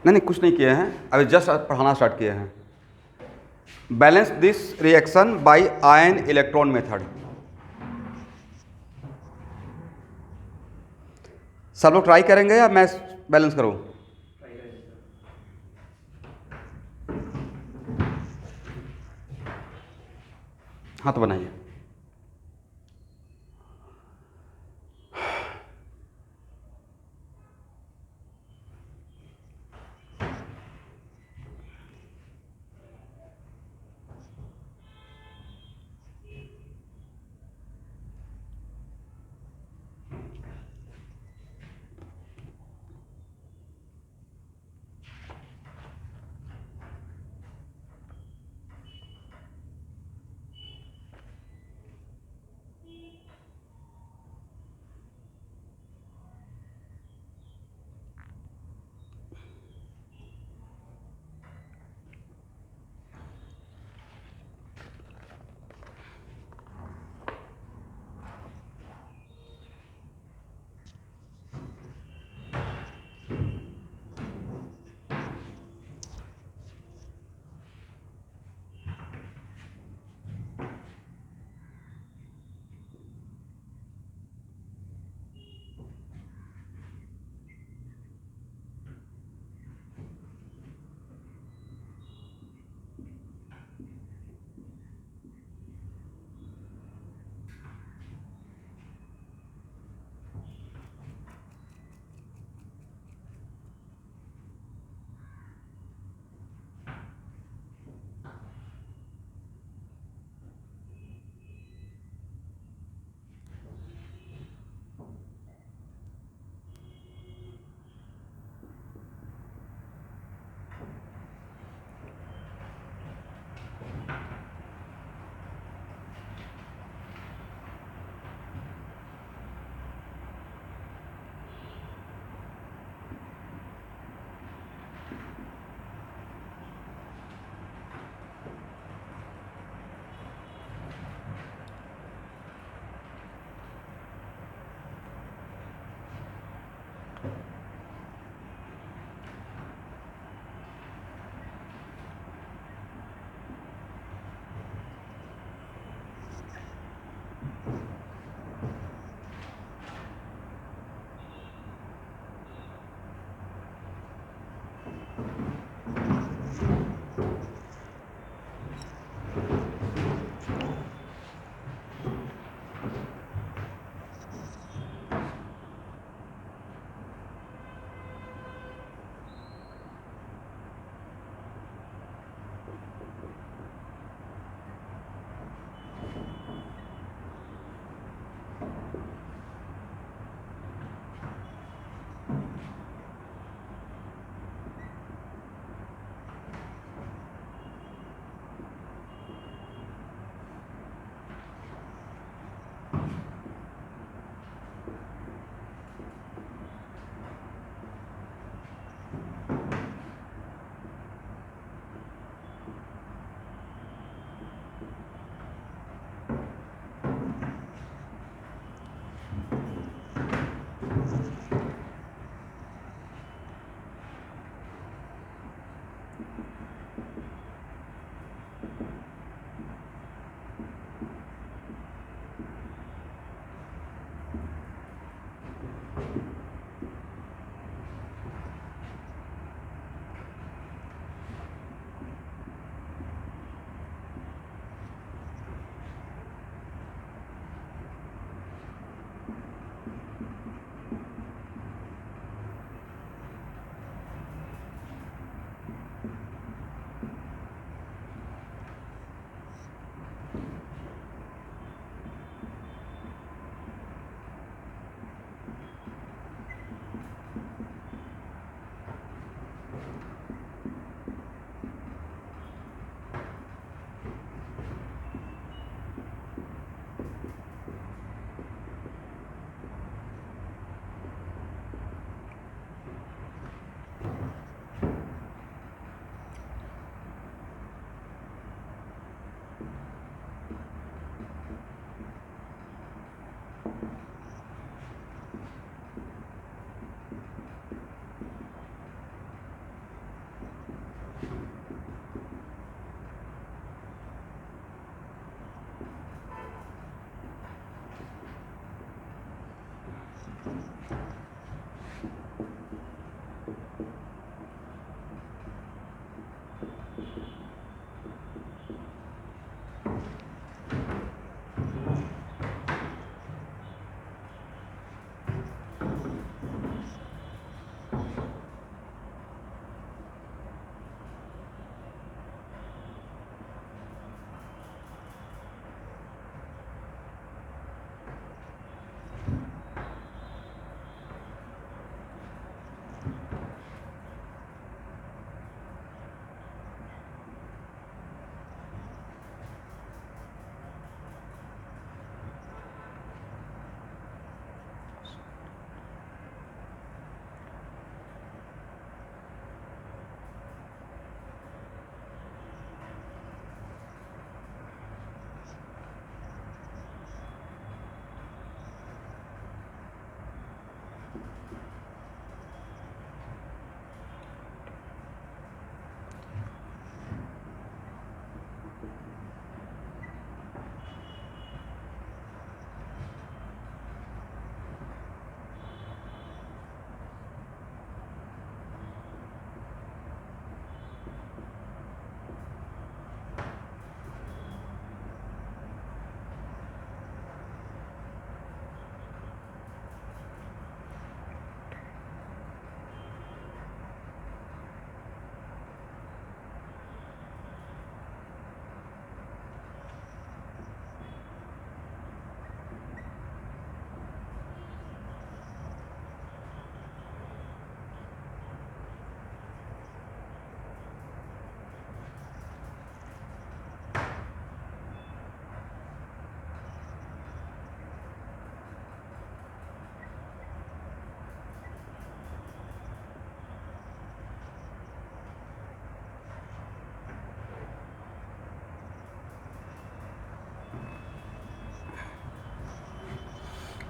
नहीं नहीं, कुछ नहीं किए हैं, अभी जस्ट पढ़ाना स्टार्ट किए हैं। Balance this reaction by ion electron method. सब लोग ट्राई करेंगे या मैं बैलेंस करूं? हाँ तो बनाइए।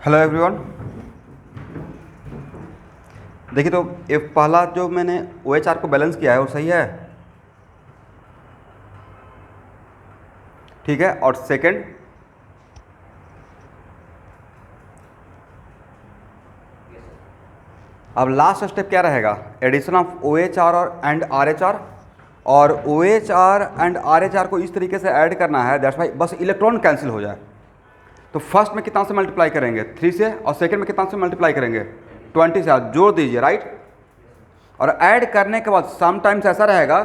Hello everyone. देखिए तो ये पहला जो मैंने OH को बैलेंस किया है वो सही है, ठीक है। और सेकंड अब लास्ट स्टेप क्या रहेगा, एडिशन ऑफ OH और एंड RH और OH एंड RH को इस तरीके से ऐड करना है दैट्स वाई बस इलेक्ट्रॉन कैंसिल हो जाए। तो फर्स्ट में कितना से मल्टीप्लाई करेंगे 3 से, और सेकंड में कितना से मल्टीप्लाई करेंगे 20 से। आप जोड़ दीजिए राइट। और ऐड करने के बाद समटाइम्स ऐसा रहेगा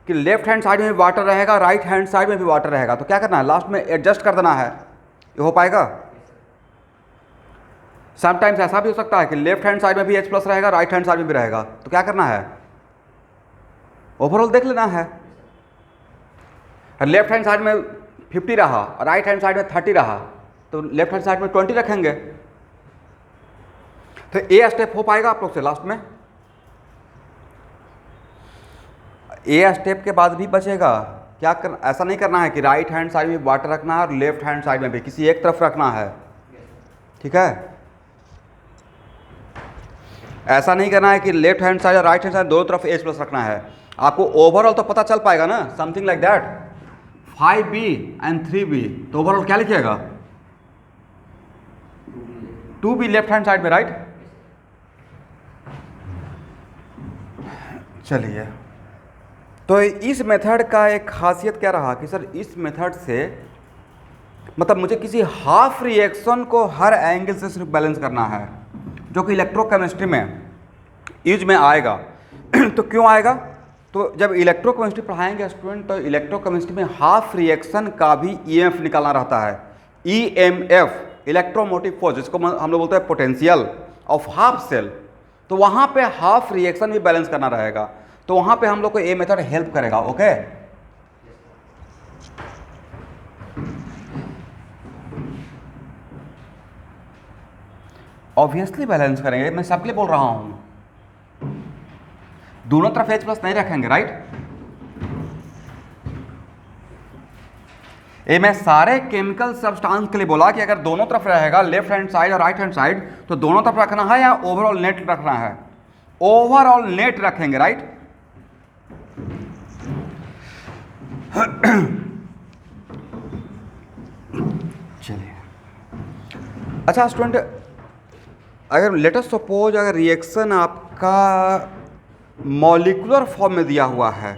कि लेफ्ट हैंड साइड में भी वाटर रहेगा, राइट हैंड साइड में भी वाटर रहेगा। तो क्या करना है, लास्ट में एडजस्ट कर देना है। ये हो पाएगा? समटाइम्स ऐसा भी हो सकता है कि लेफ्ट हैंड साइड में भी H+ रहेगा, राइट हैंड साइड में भी रहेगा। तो क्या करना है, ओवरऑल देख लेना है। लेफ्ट हैंड साइड में 50 रहा और राइट हैंड साइड में 30 रहा, तो लेफ्ट हैंड साइड में 20 रखेंगे। तो ए स्टेप हो पाएगा आप लोग से लास्ट में। ए स्टेप के बाद भी बचेगा क्या कर, ऐसा नहीं करना है कि राइट हैंड साइड में वाटर रखना है और लेफ्ट हैंड साइड में भी किसी एक तरफ रखना है, ठीक है। ऐसा नहीं करना है कि लेफ्ट हैंड साइड और राइट हैंड साइड दोनों तरफ H+ रखना है। आपको ओवरऑल तो पता चल पाएगा ना, something like that 5B and 3B। तो ओवरऑल क्या लिखिएगा 2B लेफ्ट हैंड साइड में, राइट। चलिए, तो इस मेथड का एक खासियत क्या रहा कि सर इस मेथड से मतलब मुझे किसी हाफ रिएक्शन को हर एंगल से सिर्फ बैलेंस करना है, जो कि इलेक्ट्रोकेमिस्ट्री में यूज में आएगा। तो क्यों आएगा, तो जब इलेक्ट्रोकेमिस्ट्री पढ़ाएंगे स्टूडेंट तो इलेक्ट्रोकेमिस्ट्री में हाफ रिएक्शन का भी EMF निकालना रहता है। EMF इलेक्ट्रोमोटिव फोर्स, जिसको हम लोग बोलते हैं पोटेंशियल ऑफ हाफ सेल। तो वहाँ पे हाफ रिएक्शन भी बैलेंस करना रहेगा, तो वहाँ पे हम लोग को ये मेथड हेल्प करेगा। ओके, ऑब्वियसली बैलेंस करेंगे, मैं सबके लिए बोल रहा हूँ। दोनों तरफ H+ नहीं रखेंगे, राइट। ये मैं सारे केमिकल सब्सटेंस के लिए बोला कि अगर दोनों तरफ रहेगा लेफ्ट हैंड साइड और राइट हैंड साइड, तो दोनों तरफ रखना है या ओवरऑल नेट रखना है, ओवरऑल नेट रखेंगे, राइट। चलिए, अच्छा स्टूडेंट, अगर लेट अस सपोज अगर रिएक्शन आपका मॉलिक्यूलर फॉर्म में दिया हुआ है,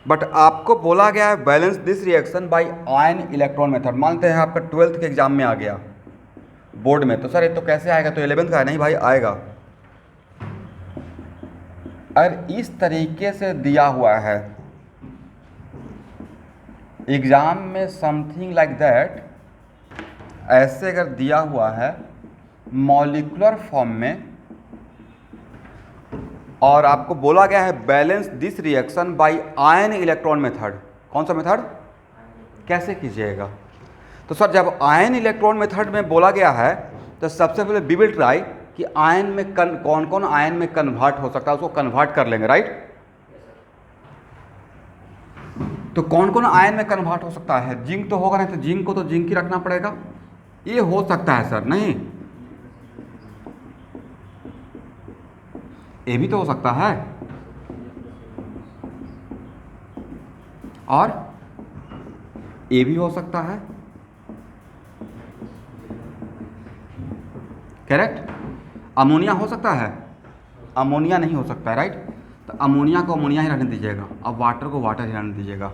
बट आपको बोला गया है balance this reaction by ion electron method. मानते हैं आपका 12th के एग्जाम में आ गया बोर्ड में, तो सर ये तो कैसे आएगा, तो 11th का है। नहीं भाई, आएगा। अगर इस तरीके से दिया हुआ है एग्जाम में समथिंग लाइक दैट, ऐसे अगर दिया हुआ है मॉलिक्यूलर फॉर्म में और आपको बोला गया है balance this reaction by ion electron method, कौन सा मेथड, कैसे कीजिएगा। तो सर जब आयन इलेक्ट्रॉन मेथड में बोला गया है तो सबसे पहले वी विल ट्राई कि आयन में कौन कौन आयन में कन्वर्ट हो सकता है, उसको कन्वर्ट कर लेंगे, राइट। तो कौन कौन आयन में कन्वर्ट हो सकता है, जिंक तो होगा नहीं, तो जिंक को तो जिंक ही रखना पड़ेगा। ये हो सकता है सर, नहीं ये भी तो हो सकता है, और ये भी हो सकता है, करेक्ट। अमोनिया हो सकता है, अमोनिया नहीं हो सकता है, राइट। तो अमोनिया को अमोनिया ही रहने दीजिएगा, अब वाटर को वाटर ही रहने दीजिएगा।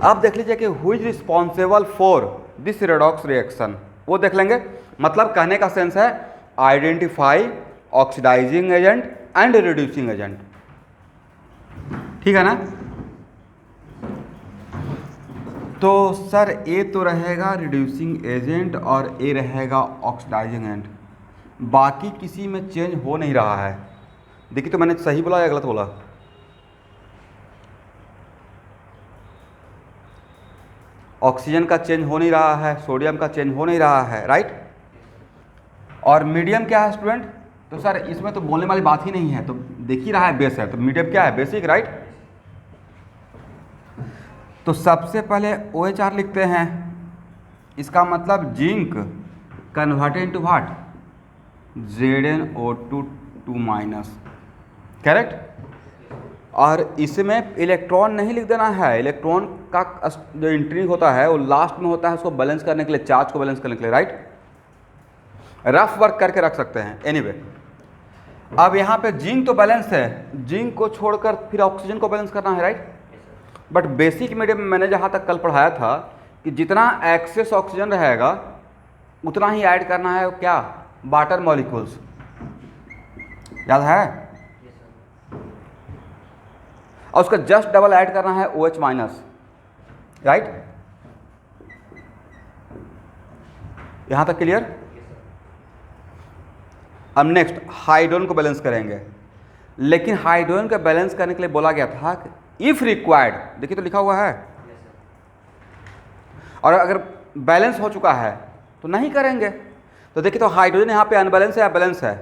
अब देख लीजिए कि who is responsible for this redox reaction, वो देख लेंगे। मतलब कहने का सेंस है identify oxidising agent and reducing agent, ठीक है ना। तो सर ए तो रहेगा रिड्यूसिंग एजेंट और ए रहेगा ऑक्सीडाइजिंग एजेंट, बाकी किसी में चेंज हो नहीं रहा है। देखिए तो मैंने सही बोला या गलत बोला, ऑक्सीजन का चेंज हो नहीं रहा है, सोडियम का चेंज हो नहीं रहा है, राइट। और मीडियम क्या है स्टूडेंट, तो सर इसमें तो बोलने वाली बात ही नहीं है, तो देख ही रहा है बेस है, तो मीडियम क्या है, बेसिक, राइट। तो सबसे पहले OH लिखते हैं, इसका मतलब zinc converted into what, ZnO2 2-, correct. और इसमें इलेक्ट्रॉन नहीं लिख देना है, इलेक्ट्रॉन का जो एंट्री होता है वो लास्ट में होता है, उसको बैलेंस करने के लिए, चार्ज को बैलेंस करने के लिए, राइट। रफ वर्क करके रख सकते हैं। एनीवे अब यहाँ पे जिंक तो बैलेंस है, जिंक को छोड़कर फिर ऑक्सीजन को बैलेंस करना है, राइट। बट बेसिक मीडियम में मैंने जहाँ तक कल पढ़ाया था कि जितना एक्सेस ऑक्सीजन रहेगा उतना ही ऐड करना है क्या, वाटर मॉलिक्यूल्स, याद है। और उसका जस्ट डबल ऐड करना है OH-, राइट। यहां तक क्लियर। अब नेक्स्ट हाइड्रोजन को बैलेंस करेंगे, लेकिन हाइड्रोजन का बैलेंस करने के लिए बोला गया था कि इफ रिक्वायर्ड, देखिए तो लिखा हुआ है, और अगर बैलेंस हो चुका है तो नहीं करेंगे। तो देखिए तो हाइड्रोजन यहाँ पे अनबैलेंस है या बैलेंस है,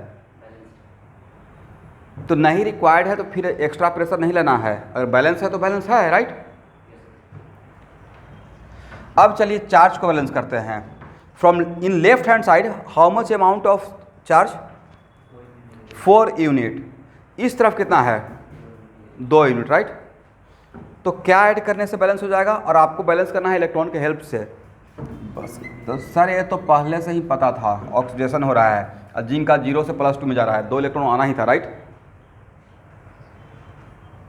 तो नहीं रिक्वायर्ड है तो फिर एक्स्ट्रा प्रेशर नहीं लेना है, अगर बैलेंस है तो बैलेंस है, राइट। अब चलिए चार्ज को बैलेंस करते हैं। From in left hand side how much amount of charge, 4 unit. इस तरफ कितना है, 2 यूनिट, राइट। तो क्या ऐड करने से बैलेंस हो जाएगा, और आपको बैलेंस करना है इलेक्ट्रॉन के हेल्प से बस। तो सर ये तो पहले से ही पता था, ऑक्सीडेशन हो रहा है और जिंक का 0 से +2 में जा रहा है, 2 इलेक्ट्रॉन आना ही था, राइट।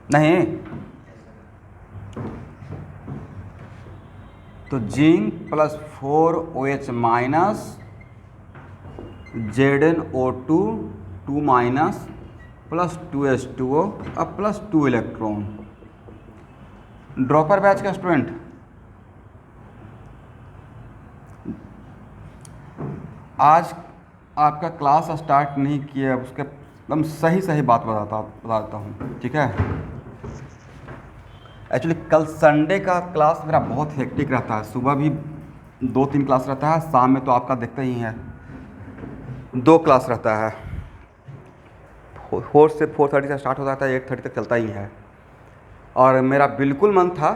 नहीं तो जिंक +4 OH- ZnO2 2- +2H2O अब +2 इलेक्ट्रॉन। ड्रॉपर बैच का स्टूडेंट, आज आपका क्लास स्टार्ट नहीं किया, उसके एकदम सही बात बताता हूँ, ठीक है। एक्चुअली कल संडे का क्लास मेरा बहुत हेक्टिक रहता है, सुबह भी 2-3 क्लास रहता है, शाम में तो आपका देखते ही हैं 2 क्लास रहता है, 4 से 4:30 से स्टार्ट हो जाता है, 8:30 तक चलता ही है। और मेरा बिल्कुल मन था,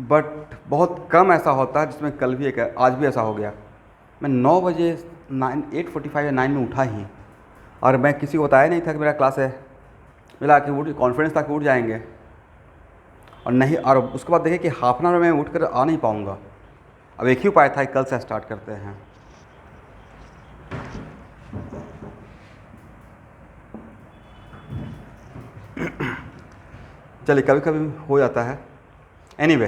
बट बहुत कम ऐसा होता है, जिसमें कल भी आज भी ऐसा हो गया। मैं 9 बजे 8:45 या 9 में उठा ही, और मैं किसी को बताया नहीं था कि मेरा क्लास है। मिला कि उठ कॉन्फ्रेंस था कि उठ जाएंगे, और नहीं, और उसके बाद देखे कि हाफ एन आवर में उठ कर आ नहीं पाऊँगा। अब एक ही उपाय था, कल से स्टार्ट करते हैं। चलिए कभी कभी हो जाता है। एनीवे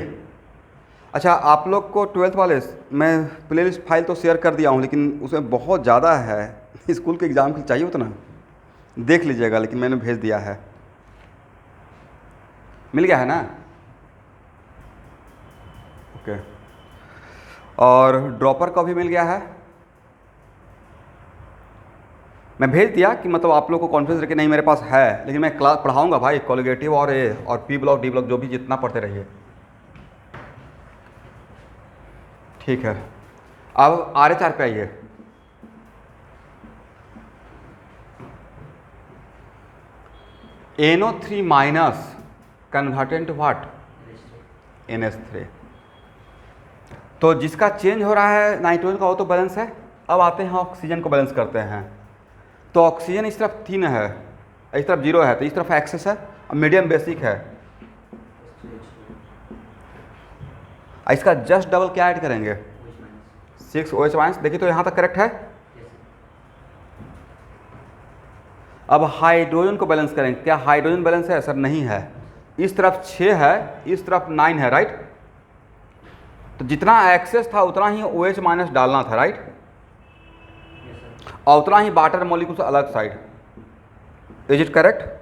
अच्छा, आप लोग को 12th वाले मैं प्लेलिस्ट फाइल तो शेयर कर दिया हूँ, लेकिन उसमें बहुत ज़्यादा है, स्कूल के एग्ज़ाम की चाहिए उतना देख लीजिएगा, लेकिन मैंने भेज दिया है। मिल गया है ना, ओके। और ड्रॉपर का भी मिल गया है, मैं भेज दिया कि मतलब आप लोग को कॉन्फिडेंस रखे, नहीं मेरे पास है, लेकिन मैं क्लास पढ़ाऊँगा भाई, कॉलिगेटिव और ए और P ब्लॉक D ब्लॉक जो भी जितना पढ़ते रहिए, ठीक है। अब RH पे आइए। NO3- converted to what, NH3। तो जिसका चेंज हो रहा है नाइट्रोजन का, वो तो बैलेंस है। अब आते हैं ऑक्सीजन को बैलेंस करते हैं। तो ऑक्सीजन इस तरफ 3 है, इस तरफ 0 है, तो इस तरफ एक्सेस है, और मीडियम बेसिक है। इसका जस्ट डबल क्या ऐड करेंगे, 6 OH-। देखिए तो यहाँ तक करेक्ट है। अब हाइड्रोजन को बैलेंस करेंगे, क्या हाइड्रोजन बैलेंस है, सर नहीं है। इस तरफ 6 है, इस तरफ 9 है, राइट। तो जितना एक्सेस था उतना ही OH- डालना था, राइट, और उतना ही वाटर मॉलिक्यूल अलग साइड। Is it correct.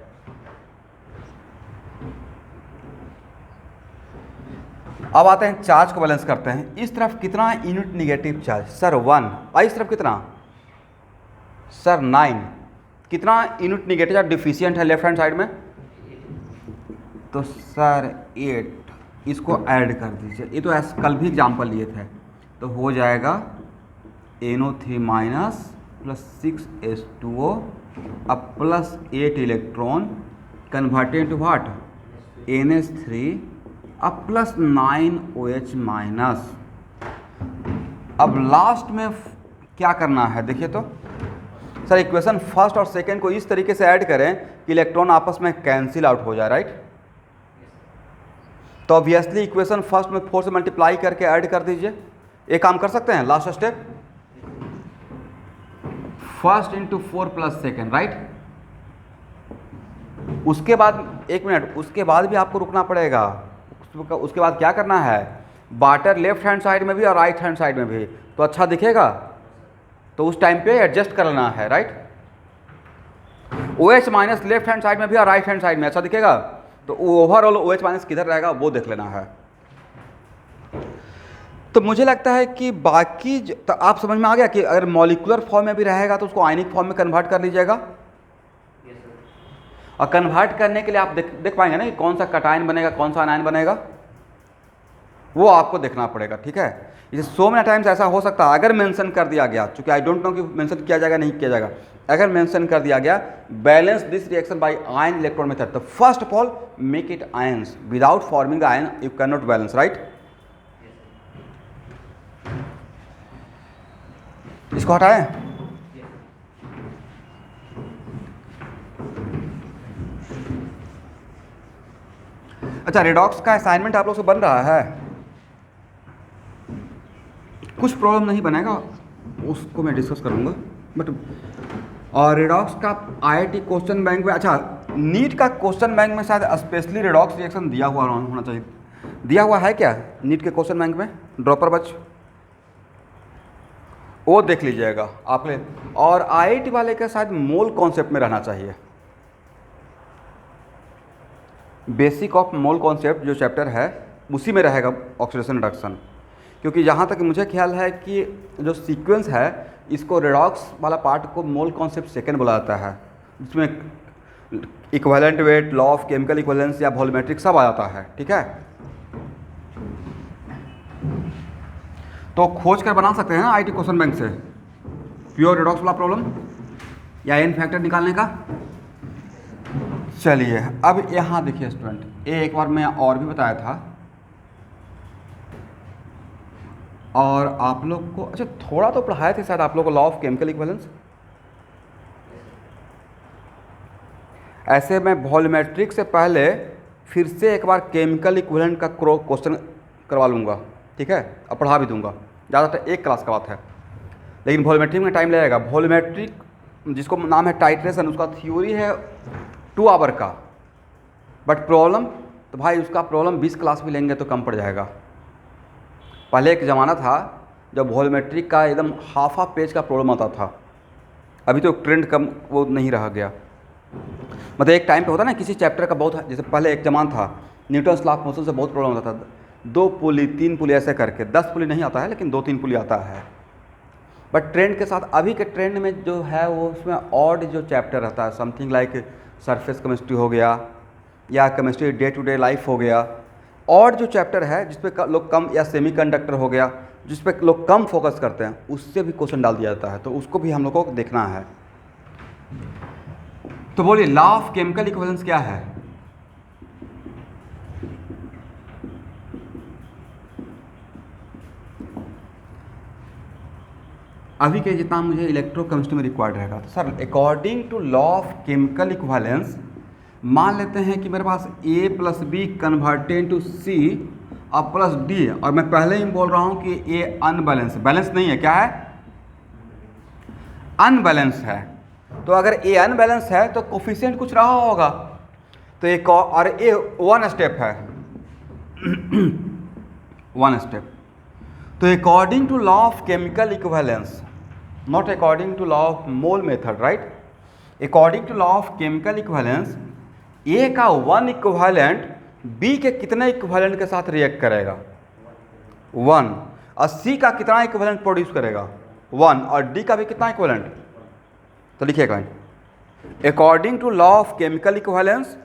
अब आते हैं चार्ज को बैलेंस करते हैं। इस तरफ कितना यूनिट निगेटिव चार्ज, सर 1, और इस तरफ कितना, सर 9। कितना यूनिट निगेटिव चार्ज डिफिशियंट है लेफ्ट हैंड साइड में, तो सर 8। इसको ऐड कर दीजिए, ये तो ऐसे कल भी एग्जाम्पल लिए थे, तो हो जाएगा NO3- +6H2O अब +8 electron converted to what, NH3 अब +9 OH-। अब लास्ट में क्या करना है देखिए तो सर, इक्वेशन फर्स्ट और सेकंड को इस तरीके से ऐड करें कि इलेक्ट्रॉन आपस में कैंसिल आउट हो जाए, राइट। तो ऑब्वियसली इक्वेशन फर्स्ट में 4 से मल्टीप्लाई करके ऐड कर दीजिए। एक काम कर सकते हैं, last step, first into 4 plus second, right. उसके बाद 1 मिनट, उसके बाद भी आपको रुकना पड़ेगा। उसके बाद क्या करना है, बाटर लेफ्ट हैंड साइड में भी और राइट हैंड साइड में भी, तो अच्छा दिखेगा। तो उस टाइम पे एडजस्ट करना है, right. OH minus left hand side में भी और राइट हैंड साइड में अच्छा दिखेगा। तो ओवरऑल OH माइनस किधर रहेगा वो देख लेना है। तो मुझे लगता है कि बाकी तो आप समझ में आ गया कि अगर मॉलिक्यूलर फॉर्म में भी रहेगा तो उसको आयनिक फॉर्म में कन्वर्ट कर लीजिएगा। और कन्वर्ट करने के लिए आप देख पाएंगे ना कि कौन सा कटायन बनेगा, कौन सा आनायन बनेगा, वो आपको देखना पड़ेगा, ठीक है। इसे सो मेनी टाइम्स ऐसा हो सकता है, अगर मेंशन कर दिया गया, चूंकि आई डोंट नो कि मेंशन किया जाएगा नहीं किया जाएगा, अगर मेंशन कर दिया गया balance this reaction by ion electron method, तो first of all make it ions, without forming ion you can not balance, right. इसको हटाएं। अच्छा, रेडॉक्स का असाइनमेंट आप लोग से बन रहा है, कुछ प्रॉब्लम नहीं बनेगा, उसको मैं डिस्कस करूंगा। बट और रेडॉक्स का IIT क्वेश्चन बैंक में, अच्छा नीट का क्वेश्चन बैंक में शायद स्पेशली रेडॉक्स रिएक्शन दिया हुआ होना चाहिए। दिया हुआ है क्या नीट के क्वेश्चन बैंक में, ड्रॉपर बच, वो देख लीजिएगा आप ले। और IIT वाले का शायद मोल कॉन्सेप्ट में रहना चाहिए, बेसिक ऑफ मोल कॉन्सेप्ट जो चैप्टर है उसी में रहेगा ऑक्सीडेशन रिडक्शन। क्योंकि जहाँ तक मुझे ख्याल है कि जो सीक्वेंस है इसको रेडॉक्स वाला पार्ट को मोल कॉन्सेप्ट सेकंड बोला जाता है, जिसमें equivalent weight, law of chemical equivalence या वॉल्यूमेट्रिक सब आ जाता है, ठीक है। तो खोज कर बना सकते हैं ना IIT क्वेश्चन बैंक से प्योर रेडॉक्स वाला प्रॉब्लम या एन फैक्टर निकालने का। चलिए अब यहाँ देखिए स्टूडेंट, एक बार मैं और भी बताया था और आप लोग को, अच्छा थोड़ा तो पढ़ाए थे शायद आप लोग को लॉ ऑफ केमिकल इक्विवेलेंस। ऐसे मैं वॉल्यूमेट्रिक से पहले फिर से एक बार केमिकल इक्विवेलेंट का क्वेश्चन करवा लूँगा, ठीक है, और पढ़ा भी दूंगा। ज़्यादातर एक क्लास का बात है, लेकिन वॉल्यूमेट्रिक में टाइम लगेगा। वॉल्यूमेट्रिक जिसको नाम है टाइट्रेशन, उसका थ्योरी है 2 आवर का, बट प्रॉब्लम तो भाई उसका प्रॉब्लम 20 क्लास भी लेंगे तो कम पड़ जाएगा। पहले एक ज़माना था जब वॉल्यूमेट्रिक का एकदम हाफ पेज का प्रॉब्लम आता था, अभी तो ट्रेंड कम वो नहीं रह गया। मतलब एक टाइम पे होता ना किसी चैप्टर का बहुत, जैसे पहले एक ज़माना था न्यूटन्स लॉ ऑफ मोशन से बहुत प्रॉब्लम होता था, 2 पुली 3 पुली ऐसे करके, 10 पुली नहीं आता है लेकिन 2-3 पुली आता है। बट ट्रेंड के साथ अभी के ट्रेंड में जो है वो उसमें ऑड जो चैप्टर रहता है, समथिंग लाइक सरफेस केमिस्ट्री हो गया या chemistry day to day life हो गया, और जो चैप्टर है जिस पे लोग कम, या सेमीकंडक्टर हो गया जिस पे लोग कम फोकस करते हैं, उससे भी क्वेश्चन डाल दिया जाता है, तो उसको भी हम लोग को देखना है। तो बोलिए लॉ ऑफ केमिकल इक्विवेलेंस क्या है? अभी के जितना मुझे इलेक्ट्रोकेमिस्ट्री में रिक्वायर्ड रहेगा, तो sir according to law of chemical equivalence मान लेते हैं कि मेरे पास A plus B converted to C और प्लस D, और मैं पहले ही बोल रहा हूँ कि A अनबैलेंस, बैलेंस नहीं है, क्या है? अनबैलेंस है। तो अगर A अनबैलेंस है तो कोफिशिएंट कुछ रहा होगा, तो एक और A 1 स्टेप है 1 स्टेप। तो according to law of chemical equivalence, not according to law of mole method, right, according to law of chemical equivalence A का 1 इक्विवेलेंट B के कितने इक्विवेलेंट के साथ रिएक्ट करेगा? 1। और C का कितना इक्विवेलेंट प्रोड्यूस करेगा? 1। और D का भी कितना इक्विवेलेंट? तो लिखिएगा according to law of chemical equivalence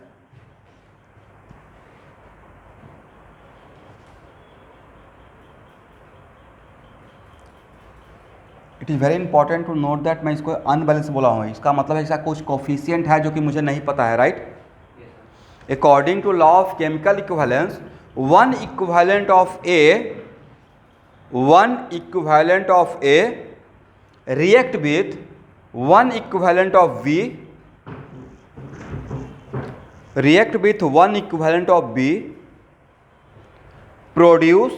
it is very important to note that मैं इसको अनबैलेंस बोला हूँ, इसका मतलब है इसका कुछ कोफिशिएंट है जो कि मुझे नहीं पता है, right. According to law of chemical equivalence 1 equivalent of A react with one equivalent of V, react with one equivalent of B, produce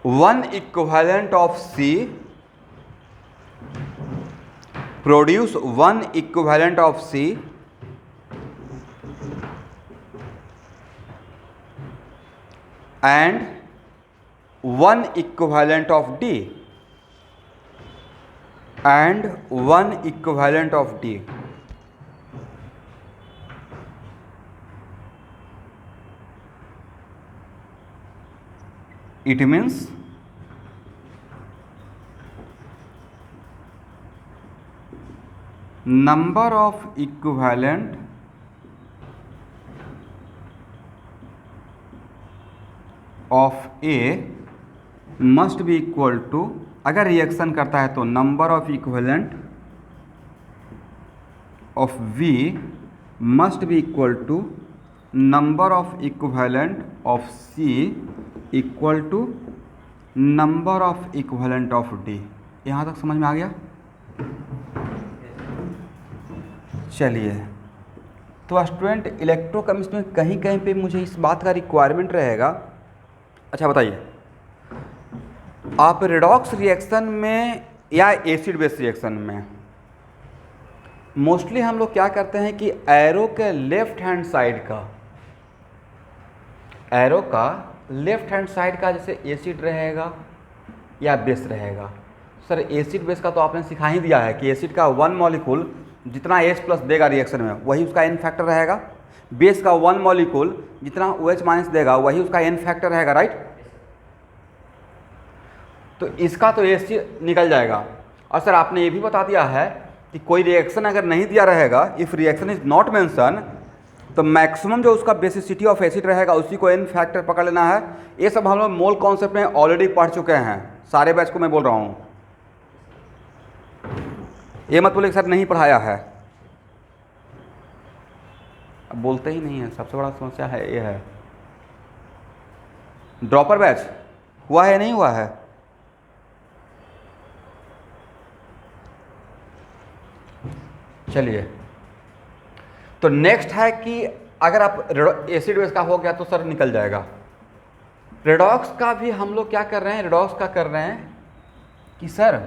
one equivalent of C, produce one equivalent of C, and one equivalent of D, and one equivalent of D. It means number of equivalent of A must be equal to, अगर reaction करता है तो number of equivalent of V must be equal to number of equivalent of C equal to number of equivalent of D। यहाँ तक समझ में आ गया? चलिए, तो स्टूडेंट इलेक्ट्रोकेमिस्ट्री में कहीं कहीं पे मुझे इस बात का रिक्वायरमेंट रहेगा। अच्छा बताइए, आप रेडॉक्स रिएक्शन में या एसिड बेस रिएक्शन में मोस्टली हम लोग क्या करते हैं कि एरो के लेफ्ट हैंड साइड का, एरो का लेफ्ट हैंड साइड का जैसे एसिड रहेगा या बेस रहेगा। सर एसिड बेस का तो आपने सिखा ही दिया है कि एसिड का वन मॉलिक्यूल जितना H प्लस देगा रिएक्शन में वही उसका एन फैक्टर रहेगा, बेस का वन मॉलिक्यूल जितना OH माइनस देगा वही उसका एन फैक्टर रहेगा, राइट। तो इसका तो एसिड निकल जाएगा। और सर आपने ये भी बता दिया है कि कोई रिएक्शन अगर नहीं दिया रहेगा, if reaction is not mention, तो मैक्सिमम जो उसका बेसिसिटी ऑफ एसिड रहेगा उसी को एन फैक्टर पकड़ लेना है। ये सब हम लोग मोल कॉन्सेप्ट में ऑलरेडी पढ़ चुके हैं, सारे बैच को मैं बोल रहा हूँ। ये मत बोले कि सर नहीं पढ़ाया है, अब बोलते ही नहीं है, सबसे बड़ा समस्या है ये है। ड्रॉपर बैच हुआ है नहीं हुआ है? चलिए, तो नेक्स्ट है कि अगर आप एसिड बेस का हो गया तो सर निकल जाएगा। रेडॉक्स का भी हम लोग क्या कर रहे हैं, रेडॉक्स का कर रहे हैं कि सर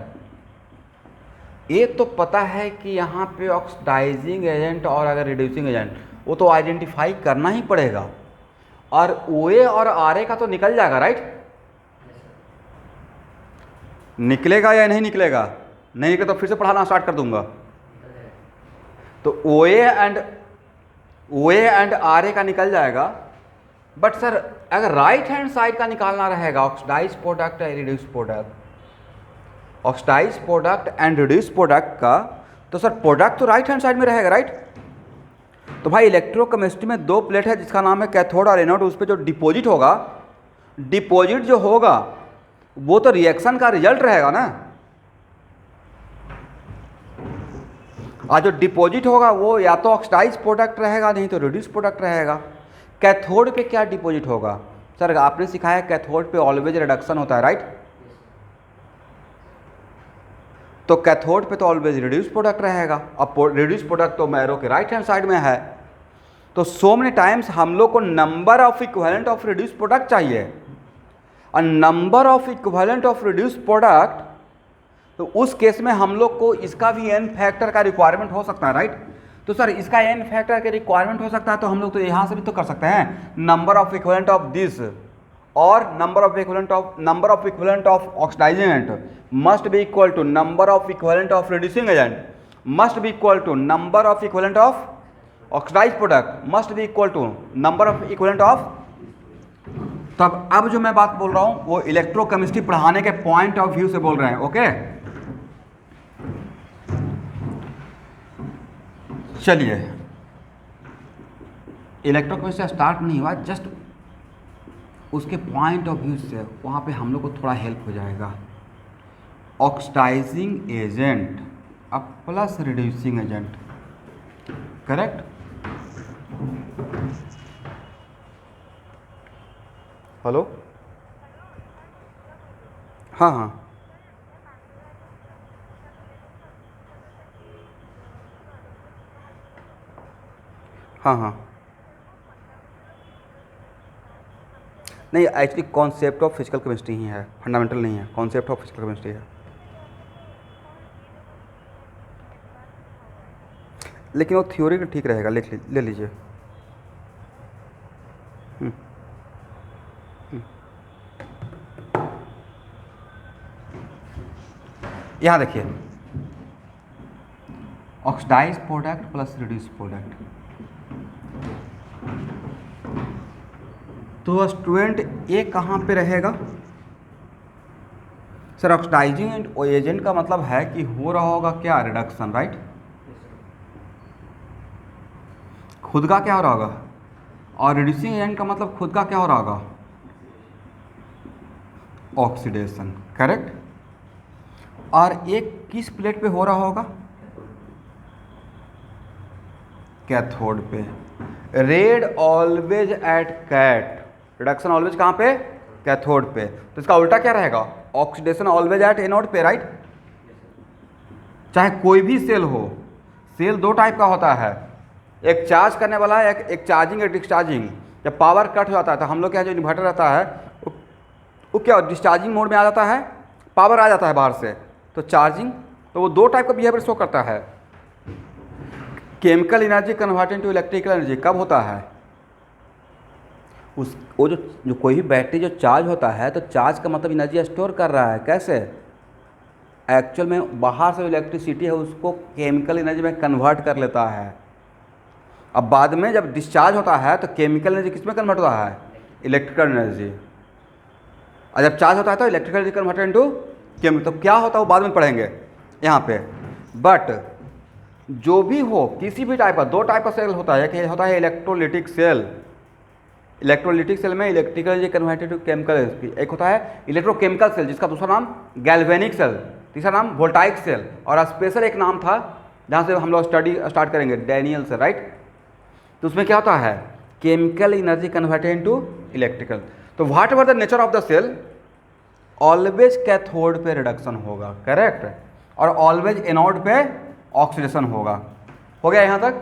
एक तो पता है कि यहाँ पे ऑक्सीडाइजिंग एजेंट और अगर रिड्यूसिंग एजेंट वो तो आइडेंटिफाई करना ही पड़ेगा, और OA और RA का तो निकल जाएगा, राइट। निकलेगा या नहीं निकलेगा? नहीं निकले तो फिर से पढ़ाना स्टार्ट कर दूंगा। तो OA एंड RA का निकल जाएगा, बट सर अगर राइट हैंड साइड का निकालना रहेगा ऑक्सीडाइज प्रोडक्ट या reduce product, oxidise product and reduce product का, तो सर प्रोडक्ट तो राइट हैंड साइड में रहेगा, राइट। तो भाई इलेक्ट्रोकेमिस्ट्री में दो प्लेट है जिसका नाम है कैथोड और एनोड, उस पर जो डिपॉजिट होगा, डिपॉजिट जो होगा वो तो रिएक्शन का रिजल्ट रहेगा ना, और जो डिपॉजिट होगा वो या तो ऑक्सीडाइज प्रोडक्ट रहेगा नहीं तो रिड्यूस प्रोडक्ट रहेगा। कैथोड पे क्या डिपॉजिट होगा? सर आपने सिखाया कैथोड पे ऑलवेज रिडक्शन होता है, राइट। तो कैथोड पे तो ऑलवेज रिड्यूस प्रोडक्ट रहेगा, अब रिड्यूस प्रोडक्ट तो मैरो के राइट हैंड साइड में है। तो सो मेनी टाइम्स हम लोग को number of equivalent of reduce product चाहिए, और number of equivalent of reduce product, तो उस केस में हम लोग को इसका भी एन फैक्टर का रिक्वायरमेंट हो सकता है, राइट। तो सर इसका एन फैक्टर का रिक्वायरमेंट हो सकता है, तो हम लोग तो यहाँ से भी तो कर सकते हैं, number of equivalent of this और number of equivalent of oxidising agent must be equal to number of equivalent of reducing agent must be equal to number of equivalent of oxidized product must be equal to number of equivalent of। तब अब जो मैं बात बोल रहा हूं वो electrochemistry पढ़ाने के पॉइंट ऑफ व्यू से बोल रहे हैं, ओके। चलिए, इलेक्ट्रोकेमिस्ट्री स्टार्ट नहीं हुआ, जस्ट उसके पॉइंट ऑफ व्यू से वहां पे हम लोग को थोड़ा हेल्प हो जाएगा। ऑक्सीडाइजिंग एजेंट अब plus reducing agent, correct. Hello, हाँ हाँ, हाँ हाँ, नहीं actually concept of physical chemistry ही है, फंडामेंटल नहीं है, कॉन्सेप्ट ऑफ फिजिकल केमिस्ट्री है। लेकिन वो थ्योरी का ठीक रहेगा, ले लीजिए। हम्म, यहाँ देखिए, oxidise product plus reduce product, तो स्टूडेंट ए कहाँ पे रहेगा सर? ऑक्सीडाइजिंग एजेंट का मतलब है कि हो रहा होगा क्या, रिडक्शन, राइट? खुद का क्या हो रहा होगा, और रिड्यूसिंग एजेंट का मतलब खुद का क्या हो रहा होगा, ऑक्सीडेशन, करेक्ट। और एक किस प्लेट पे हो रहा होगा, कैथोड पे। Red always at cat, reduction always कहाँ पे, कैथोड पे। तो इसका उल्टा क्या रहेगा, ऑक्सीडेशन ऑलवेज एट एनोड पे, राइट? चाहे कोई भी सेल हो, सेल दो टाइप का होता है, एक चार्ज करने वाला है, एक चार्जिंग, एक डिस्चार्जिंग। जब पावर कट हो जाता है तो हम लोग के यहाँ जो इन्वर्टर रहता है वो क्या डिस्चार्जिंग मोड में आ जाता है, पावर आ जाता है बाहर से, तो चार्जिंग। तो वो दो टाइप का बिहेवियर शो करता है। Chemical energy converted to electrical energy कब होता है, वो जो कोई भी बैटरी जो चार्ज होता है, तो चार्ज का मतलब एनर्जी स्टोर कर रहा है, कैसे? एक्चुअल में बाहर से जो इलेक्ट्रिसिटी है उसको केमिकल एनर्जी में कन्वर्ट कर लेता है। अब बाद में जब डिस्चार्ज होता है तो केमिकल एनर्जी किस में कन्वर्ट होता है, इलेक्ट्रिकल एनर्जी। और जब चार्ज होता है तो electrical energy convert into chemical. तो क्या होता है वो बाद में पढ़ेंगे यहाँ पे। बट जो भी हो, किसी भी टाइप का, दो टाइप का सेल होता है, एक होता है इलेक्ट्रोलिटिक सेल, इलेक्ट्रोलिटिक सेल में electrical energy converted to chemical. एक होता है इलेक्ट्रोकेमिकल सेल जिसका दूसरा नाम गैल्वेनिक सेल, तीसरा नाम वोल्टाइक सेल, और स्पेशल एक नाम था जहाँ से हम लोग स्टडी स्टार्ट करेंगे, डैनियल से, राइट? तो उसमें क्या होता है, chemical energy converted to electrical. तो whatever the nature of the cell, always cathode पे रिडक्शन होगा, करेक्ट, और ऑलवेज एनोड पे ऑक्सीडेशन होगा। हो गया यहाँ तक?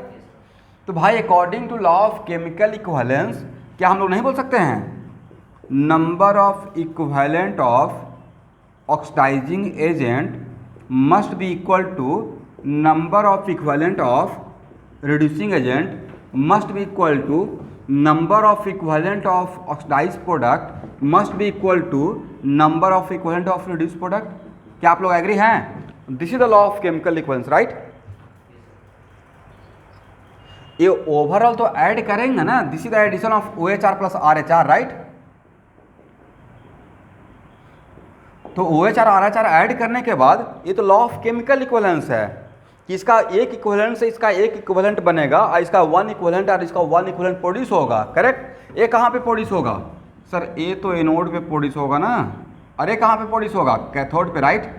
तो भाई according to law of chemical equivalence क्या हम लोग नहीं बोल सकते हैं, number of equivalent of oxidising agent must be equal to number of equivalent of reducing agent must be equal to number of equivalent of oxidized product must be equal to number of equivalent of reduced product। क्या आप लोग agree हैं? This is the law of chemical equivalence, right? ये overall तो add करेंगे ना, this is the addition of OHR plus RHR, राइट? तो OHR RHR ऐड करने के बाद ये तो लॉ ऑफ केमिकल इक्विवेलेंस है कि इसका एक इक्विवेलेंट से इसका एक इक्विवेलेंट बनेगा, और इसका वन इक्विवेलेंट और इसका वन इक्विवेलेंट प्रोड्यूस होगा, करेक्ट? ये कहाँ पे प्रोड्यूस होगा सर? ए तो एनोड पे प्रोड्यूस होगा ना, अरे कहाँ पे प्रोड्यूस होगा, कैथोड पे, राइट?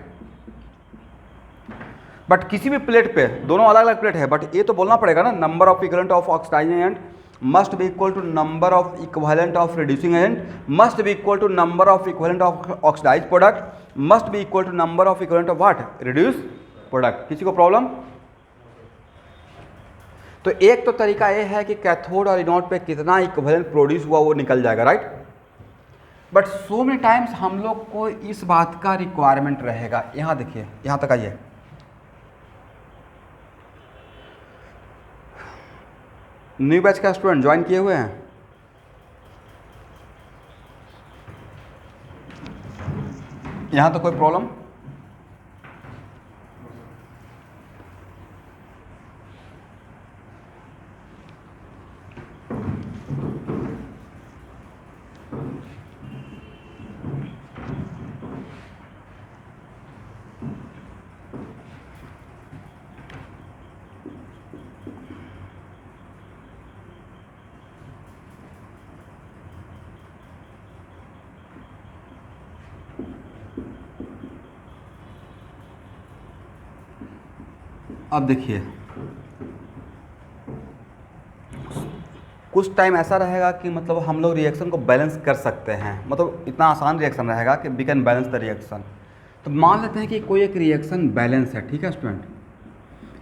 बट किसी भी प्लेट पे, दोनों अलग अलग प्लेट है, बट ये तो बोलना पड़ेगा ना, number of equivalent of oxidising agent must be equal to number of equivalent of reducing agent must be equal to number of equivalent of oxidised product must be equal to number of equivalent of what, reduce product. किसी को problem? तो एक तो तरीका ये है कि cathode और एनोड पे कितना इक्विवेलेंट प्रोड्यूस हुआ वो निकल जाएगा, right? But so many times हम लोग को इस बात का रिक्वायरमेंट रहेगा। यहाँ देखिए, यहाँ तक आइए, न्यू बैच का स्टूडेंट ज्वाइन किए हुए हैं? यहाँ तो कोई प्रॉब्लम? अब देखिए, कुछ टाइम ऐसा रहेगा कि मतलब हम लोग रिएक्शन को बैलेंस कर सकते हैं, मतलब इतना आसान रिएक्शन रहेगा कि we can balance the reaction. तो मान लेते हैं कि कोई एक रिएक्शन बैलेंस है, ठीक है स्टूडेंट,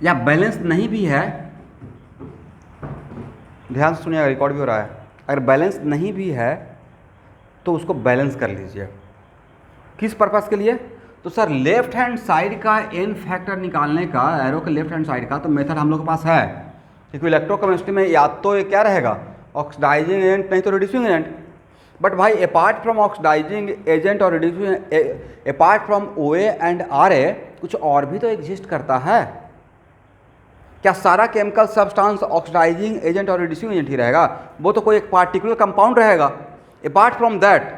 या बैलेंस नहीं भी है, ध्यान से सुनिएगा, रिकॉर्ड भी हो रहा है। अगर बैलेंस नहीं भी है तो उसको बैलेंस कर लीजिए। किस पर्पज़ के लिए? तो सर लेफ्ट हैंड साइड का एन फैक्टर निकालने का, एरो के लेफ्ट हैंड साइड का तो मेथड हम लोग के पास है, क्योंकि इलेक्ट्रोकेमिस्ट्री में या तो ये क्या रहेगा, ऑक्सीडाइजिंग एजेंट, नहीं तो रिड्यूसिंग एजेंट। बट भाई अपार्ट फ्रॉम ऑक्सीडाइजिंग एजेंट और reducing, apart from O and R A, कुछ और भी तो एग्जिस्ट करता है। क्या सारा केमिकल सब्सटेंस ऑक्सीडाइजिंग एजेंट और रिड्यूसिंग एजेंट ही रहेगा? वो तो कोई एक पार्टिकुलर कंपाउंड रहेगा। Apart from that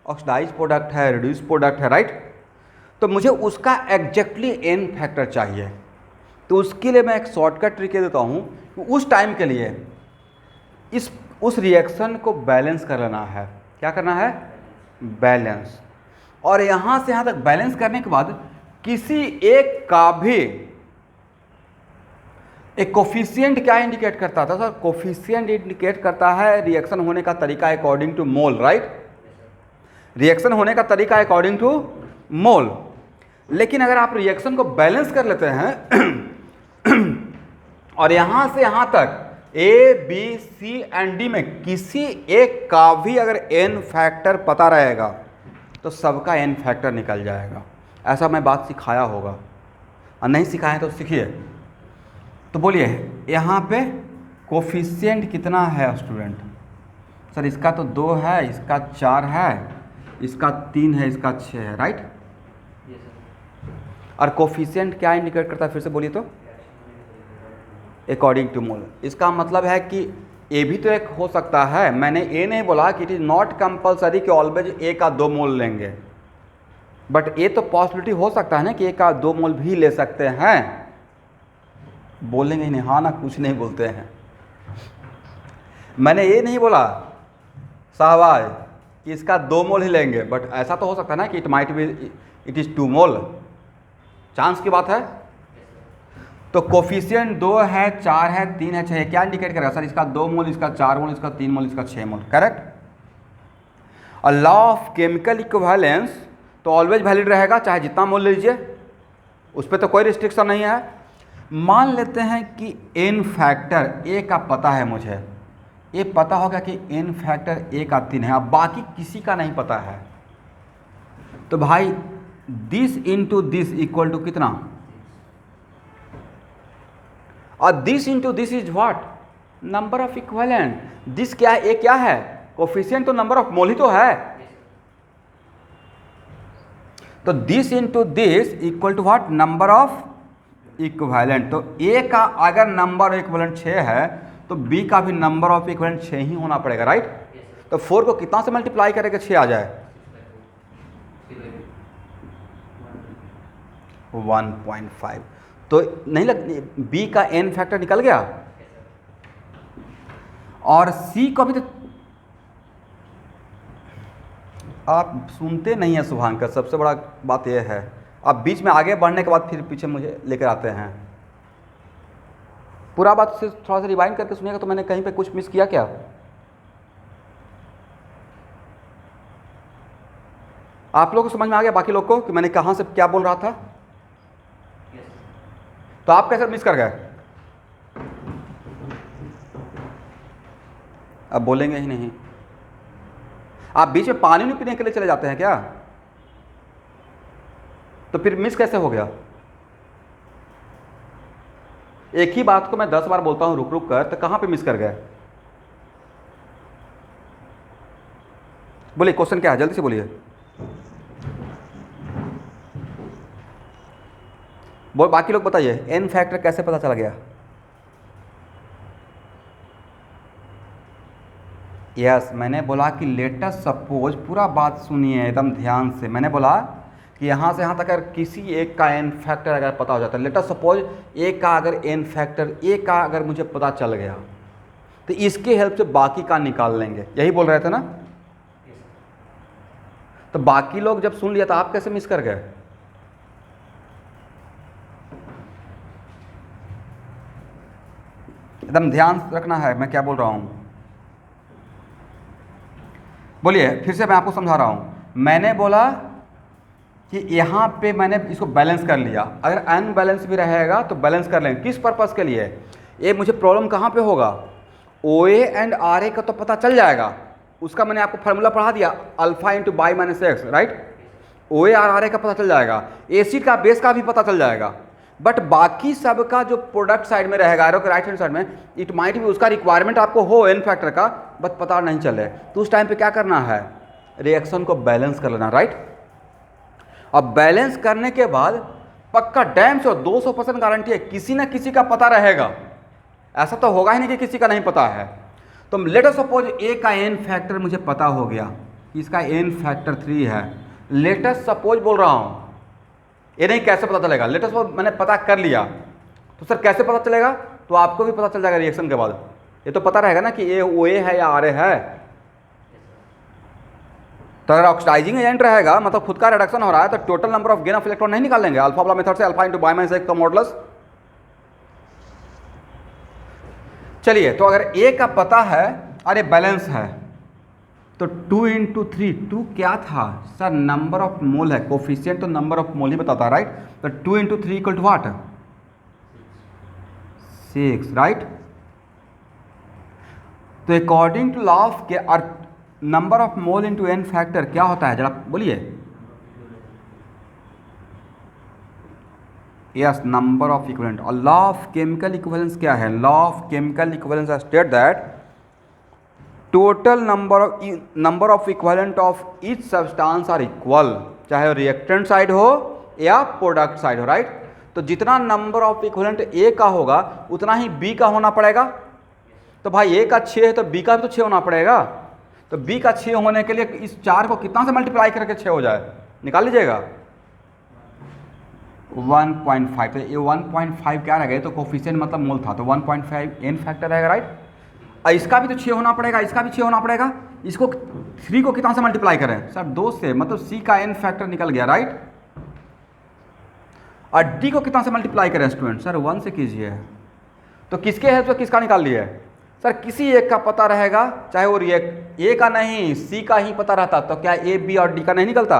oxidise product है, रिड्यूस प्रोडक्ट है, राइट। तो मुझे उसका एग्जैक्टली एन फैक्टर चाहिए। तो उसके लिए मैं एक शॉर्टकट ट्रिक देता हूँ। उस टाइम के लिए उस रिएक्शन को बैलेंस कर लेना है। क्या करना है? बैलेंस। और यहाँ से यहाँ तक बैलेंस करने के बाद किसी एक का भी एक कोफिशिएंट क्या इंडिकेट करता था सर? कोफिशिएंट इंडिकेट करता है रिएक्शन होने का तरीका according to mole, right. Reaction होने का तरीका अकॉर्डिंग टू मोल। लेकिन अगर आप रिएक्शन को बैलेंस कर लेते हैं और यहां से यहां तक A B C and D में किसी एक का भी अगर एन फैक्टर पता रहेगा तो सबका एन फैक्टर निकल जाएगा। ऐसा मैं बात सिखाया होगा, और नहीं सिखाया तो सीखिए। तो बोलिए यहाँ पे कोफिशिएंट कितना है स्टूडेंट? सर इसका तो 2 है, इसका 4 है, इसका 3 है, इसका 6 है, राइट। और कोफिशिएंट क्या इंडिकेट करता है? फिर से बोलिए तो। अकॉर्डिंग टू मोल। इसका मतलब है कि ए भी तो एक हो सकता है। मैंने ए नहीं बोला कि इट इज़ नॉट कंपलसरी कि ऑलवेज ए का 2 मोल लेंगे, बट ये तो पॉसिबिलिटी हो सकता है ना कि ए का 2 मोल भी ले सकते हैं। बोलेंगे नहीं, हाँ ना, कुछ नहीं बोलते हैं। मैंने ये नहीं बोला शाहबाज कि इसका 2 मोल ही लेंगे, बट ऐसा तो हो सकता है ना कि it might be it is 2 mole, chance की बात है। तो कोफिशिएंट 2 है, 4 है, 3 है, 6 है, क्या इंडिकेट करेगा सर? इसका 2 मोल, इसका 4 मोल, इसका 3 मोल, इसका 6 मोल, करेक्ट। और लॉ ऑफ केमिकल इक्विवेलेंस तो ऑलवेज वैलिड रहेगा, चाहे जितना मोल लीजिए, उस पर तो कोई रिस्ट्रिक्शन नहीं है। मान लेते हैं कि एन फैक्टर ए का पता है मुझे, ये पता होगा कि एन फैक्टर ए का 3 है, अब बाकी किसी का नहीं पता है। तो भाई this into this equal to कितना? और this into this is what? Number of equivalent. This क्या है? ए क्या है? कोफिशिएंट तो नंबर ऑफ मोल ही तो है। तो this into this equal to what? Number of equivalent. तो ए का अगर नंबर इक्विवेलेंट 6 है तो बी का भी नंबर ऑफ इक्विवेलेंट 6 ही होना पड़ेगा, राइट। तो 4 को कितना से मल्टीप्लाई करेगा 6 आ जाए? 1.5। तो नहीं लग, बी का एन फैक्टर निकल गया। और सी को भी तो आप सुनते नहीं है शुभांकर, सबसे बड़ा बात यह है। आप बीच में आगे बढ़ने के बाद फिर पीछे मुझे लेकर आते हैं। पूरा बात से थोड़ा सा रिवाइंड करके सुनिएगा तो मैंने कहीं पे कुछ मिस किया क्या? आप लोगों को समझ में आ गया, बाकी लोग को, कि मैंने कहाँ से क्या बोल रहा था? तो आप कैसे मिस कर गए? अब बोलेंगे ही नहीं। आप बीच में पानी नहीं पीने के लिए चले जाते हैं क्या? तो फिर मिस कैसे हो गया? एक ही बात को मैं 10 बार बोलता हूं रुक रुक कर, तो कहां पे मिस कर गए? बोलिए क्वेश्चन क्या है, जल्दी से बोलिए। बोल, बाकी लोग बताइए एन फैक्टर कैसे पता चला गया? यस, मैंने बोला कि लेटेस्ट सपोज, पूरा बात सुनिए एकदम ध्यान से। मैंने बोला कि यहाँ से यहाँ तक अगर किसी एक का एन फैक्टर अगर पता हो जाता है, लेटेस्ट सपोज एक का अगर एन फैक्टर एक का अगर मुझे पता चल गया तो इसके हेल्प से बाकी का निकाल लेंगे, यही बोल रहे थे ना। तो बाकी लोग जब सुन लिया तो आप कैसे मिस कर गए? एकदम ध्यान रखना है मैं क्या बोल रहा हूँ। बोलिए फिर से, मैं आपको समझा रहा हूँ। मैंने बोला कि यहाँ पे मैंने इसको बैलेंस कर लिया, अगर अनबैलेंस भी रहेगा तो बैलेंस कर लेंगे। किस पर्पज़ के लिए? ये मुझे प्रॉब्लम कहाँ पे होगा, ओ ए एंड आर ए का तो पता चल जाएगा, उसका मैंने आपको फार्मूला पढ़ा दिया, alpha into by minus x, right. O A R A का पता चल जाएगा, एसिड का बेस का भी पता चल जाएगा, बट बाकी सब का जो प्रोडक्ट साइड में रहेगा, एरो के राइट हैंड साइड में, इट माइट भी उसका रिक्वायरमेंट आपको हो एन फैक्टर का, बट पता नहीं चले, तो उस टाइम पे क्या करना है, रिएक्शन को बैलेंस कर लेना, राइट। अब बैलेंस करने के बाद पक्का डैम से 200% गारंटी है किसी ना किसी का पता रहेगा, ऐसा तो होगा ही नहीं कि किसी का नहीं पता है। तो लेट अस सपोज ए का एन फैक्टर मुझे पता हो गया, इसका एन फैक्टर 3 है, लेट अस सपोज बोल रहा हूँ, ये नहीं कैसे पता चलेगा, लेट अस सपोज मैंने पता कर लिया, तो सर कैसे पता चलेगा, तो आपको भी पता चल जाएगा रिएक्शन के बाद, ये तो पता रहेगा ना कि ए ओ ए है या आर ए है। तो अगर ऑक्सीडाइजिंग एजेंट रहेगा, मतलब खुद का रिडक्शन हो रहा है, तो total number of gain of electron नहीं निकाल लेंगे, अल्फा वाला मेथड से, alpha into by minus x का मॉडुलस। चलिए, तो अगर ए का पता है, अरे बैलेंस है, तो 2 इंटू 3, 2 क्या था सर, नंबर ऑफ मोल है, कोफिशिएंट तो नंबर ऑफ मोल ही बताता है, राइट। तो 2 into 3 equal to what, 6, right. तो अकॉर्डिंग टू लॉ ऑफ के number of mole into n factor क्या होता है, जरा बोलिए। Yes, number of equivalent. और लॉ ऑफ केमिकल इक्विवेलेंस क्या है, law of chemical equivalence state that total number of equivalent of each substance are equal, चाहे रिएक्टेंट साइड हो या प्रोडक्ट साइड हो, राइट। तो जितना नंबर ऑफ इक्विवेलेंट ए का होगा उतना ही बी का होना पड़ेगा। तो भाई ए का 6 है तो बी का भी तो 6 होना पड़ेगा, तो बी का 6 होने के लिए इस 4 को कितना से मल्टीप्लाई करके 6 हो जाए, निकाल लीजिएगा, 1.5। तो ये 1.5 क्या रहेगा, तो कोफिशिएंट मतलब मोल था, तो 1.5 एन फैक्टर रहेगा, राइट। और इसका भी तो 6 होना पड़ेगा, इसका भी 6 होना पड़ेगा, इसको 3 को कितना से मल्टीप्लाई करें सर, 2 से, मतलब सी का एन फैक्टर निकल गया, राइट। और डी को कितना से मल्टीप्लाई करें स्टूडेंट, सर 1 से कीजिए। तो किसके हेल्प से किसका निकाल लिए सर, किसी एक का पता रहेगा, चाहे वो ए का नहीं सी का ही पता रहता, तो क्या ए बी और डी का नहीं निकलता,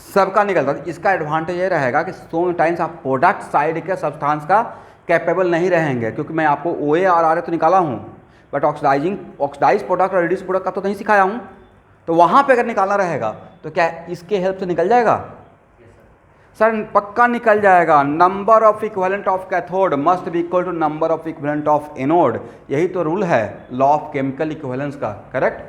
सबका निकलता। इसका एडवांटेज ये रहेगा कि सो मेनी टाइम्स आप प्रोडक्ट साइड के सब्सटेंस का कैपेबल नहीं रहेंगे, क्योंकि मैं आपको ओ ए और आर ए तो निकाला हूँ, बट ऑक्सीडाइज प्रोडक्ट और रिड्यूस प्रोडक्ट का तो नहीं सिखाया हूँ। तो वहाँ पे अगर निकालना रहेगा तो क्या इसके हेल्प से निकल जाएगा सर, पक्का निकल जाएगा। Number of equivalent of cathode must be equal to number of equivalent of anode, यही तो रूल है लॉ ऑफ केमिकल इक्विवेलेंस का, करेक्ट।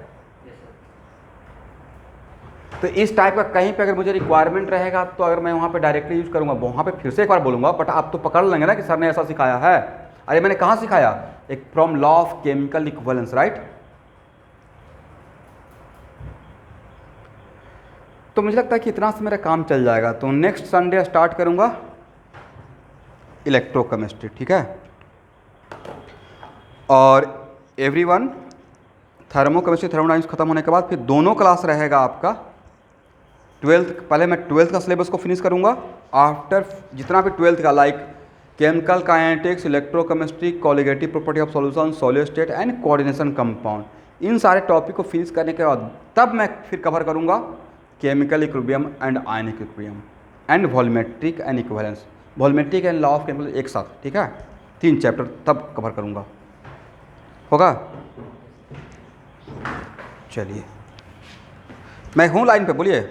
तो इस टाइप का कहीं पे अगर मुझे रिक्वायरमेंट रहेगा तो अगर मैं वहाँ पे डायरेक्टली यूज करूँगा, वहाँ पे फिर से एक बार बोलूँगा, बट आप तो पकड़ लेंगे ना कि सर ने ऐसा सिखाया है। अरे मैंने कहाँ सिखाया, एक from law of chemical equivalence, right. तो मुझे लगता है कि इतना से मेरा काम चल जाएगा। तो नेक्स्ट संडे स्टार्ट करूँगा इलेक्ट्रोकेमिस्ट्री, ठीक है। और एवरीवन थर्मोकेमिस्ट्री थर्मोडायनामिक्स खत्म होने के बाद फिर दोनों क्लास रहेगा आपका 12th, पहले मैं 12th का सिलेबस को फिनिश करूँगा, आफ्टर जितना भी 12th का like chemical kinetics, electrochemistry, colligative property of solution, solid state and coordination compound, इन सारे टॉपिक को फिनिश करने के बाद तब मैं फिर कवर करूँगा chemical equilibrium and ionic equilibrium and volumetric and equivalence, volumetric and law of chemical एक साथ, ठीक है, 3 चैप्टर तब कवर करूँगा, होगा। चलिए मैं हूँ लाइन पे, बोलिए।